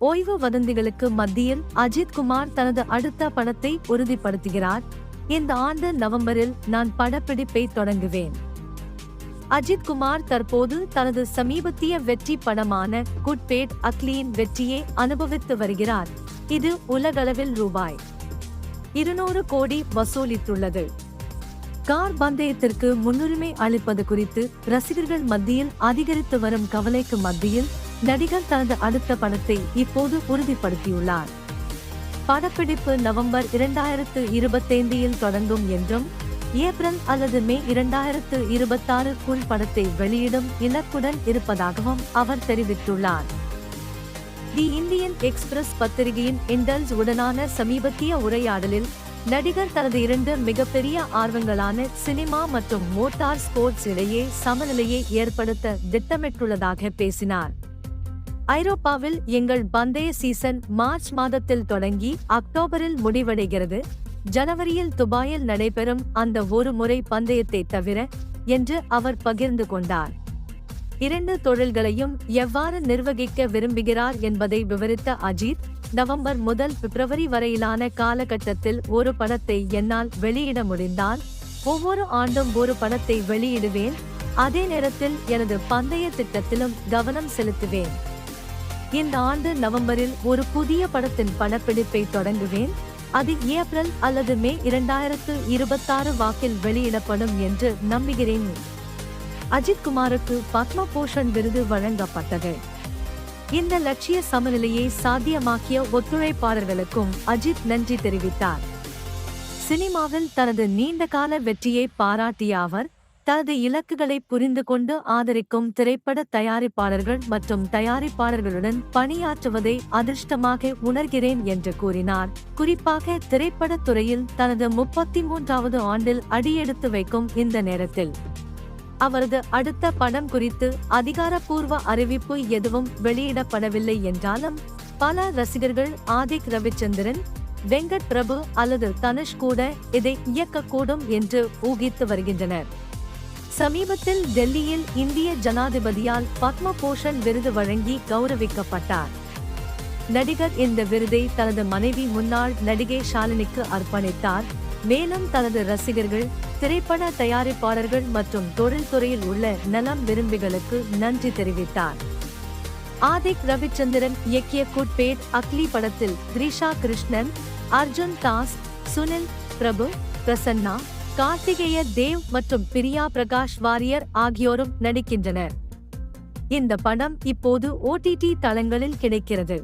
ஓய்வு வதந்திகளுக்கு மத்தியில் அஜித் குமார் தனது அடுத்த படத்தை உறுதிப்படுத்துகிறார். இந்த ஆண்டு நவம்பரில் நான் படப்பிடிப்பை தொடங்குவேன். அஜித் குமார் தற்போது தனது சமீபத்திய வெற்றி படமான குட் பேட் அக்லியின் வெற்றியை அனுபவித்து வருகிறார். இது உலகளவில் ரூபாய் 200 கோடி வசூலித்துள்ளது. கார் பந்தயத்திற்கு முன்னுரிமை அளிப்பது குறித்து ரசிகர்கள் மத்தியில் அதிகரித்து வரும் கவலைக்கு மத்தியில் நடிகர் தனது அடுத்த படத்தை இப்போது உறுதிப்படுத்தியுள்ளார். படப்பிடிப்பு நவம்பர் 2025இல் தொடங்கும் என்றும் ஏப்ரல் அல்லது மே 2026க்குள் படத்தை வெளியிடும் இலக்குடன் இருப்பதாகவும் அவர் தெரிவித்துள்ளார். தி இந்தியன் எக்ஸ்பிரஸ் பத்திரிகையின் இண்டல்ஸ் உடனான சமீபத்திய உரையாடலில் நடிகர் தனது 2 மிகப்பெரிய ஆர்வங்களான சினிமா மற்றும் மோட்டார் ஸ்போர்ட்ஸ் இடையே சமநிலையை ஏற்படுத்த திட்டமிட்டுள்ளதாக பேசினார். ஐரோப்பாவில் எங்கள் பந்தய சீசன் மார்ச் மாதத்தில் தொடங்கி அக்டோபரில் முடிவடைகிறது. ஜனவரியில் துபாயில் நடைபெறும் அந்த ஒரு முறை பந்தயத்தை தவிர என்று அவர் பகிர்ந்து கொண்டார். 2 தொழில்களையும் எவ்வாறு நிர்வகிக்க விரும்புகிறார் என்பதை விவரித்த அஜித், நவம்பர் முதல் பிப்ரவரி வரையிலான காலகட்டத்தில் ஒரு படத்தை என்னால் வெளியிட முடிந்தால் ஒவ்வொரு ஆண்டும் ஒரு படத்தை வெளியிடுவேன். அதே நேரத்தில் எனது பந்தய திட்டத்திலும் கவனம் செலுத்துவேன். இந்த ஆண்டு நவம்பரில் ஒரு புதிய படத்தின் படப்பிடிப்பை தொடங்குவேன். அது ஏப்ரல் அல்லது மே 2026 வாக்கில் வெளியிடப்படும் என்று நம்புகிறேன். அஜித் குமாருக்கு பத்ம பூஷன் விருது வழங்கப்பட்டது. இந்த லட்சிய சமநிலையை சாத்தியமாக்கிய ஒத்துழைப்பாளர்களுக்கும் அஜித் நன்றி தெரிவித்தார். சினிமாவில் தனது நீண்டகால வெற்றியை பாராட்டிய அவர், தனது இலக்குகளை புரிந்து கொண்டு ஆதரிக்கும் திரைப்பட தயாரிப்பாளர்கள் மற்றும் தயாரிப்பாளர்களுடன் பணியாற்றுவதை அதிர்ஷ்டமாக உணர்கிறேன் என்று கூறினார். குறிப்பாக திரைப்படத் துறையில் தனது 33வது ஆண்டில் அடியெடுத்து வைக்கும் இந்த நேரத்தில். அவரது அடுத்த படம் குறித்து அதிகாரப்பூர்வ அறிவிப்பு எதுவும் வெளியிடப்படவில்லை என்றாலும் பல ரசிகர்கள் ஆதிக் ரவிச்சந்திரன், வெங்கட் பிரபு அல்லது தனுஷ் கூட இதை இயக்கக்கூடும் என்று ஊகித்து வருகின்றனர். சமீபத்தில் டெல்லியில் இந்திய ஜனாதிபதியால் பத்ம பூஷன் விருது வழங்கி கௌரவிக்கப்பட்டார். நடிகர் இந்த விருதை தனது மனைவி முன்னாள் நடிகை ஷாலினிக்கு அர்ப்பணித்தார். மேலும் தனது ரசிகர்கள், திரைப்பட தயாரிப்பாளர்கள் மற்றும் தொழில்துறையில் உள்ள நலம் விரும்பிகளுக்கு நன்றி தெரிவித்தார். ஆதிக் ரவிச்சந்திரன் இயக்கிய குட் பேட் அக்லி படத்தில் த்ரிஷா கிருஷ்ணன், அர்ஜுன் தாஸ், சுனில் பிரபு, பிரசன்னா, கார்த்திகேய தேவ் மற்றும் பிரியா பிரகாஷ் வாரியர் ஆகியோரும் நடிக்கின்றனர். இந்த படம் இப்போது OTT தளங்களில் கிடைக்கிறது.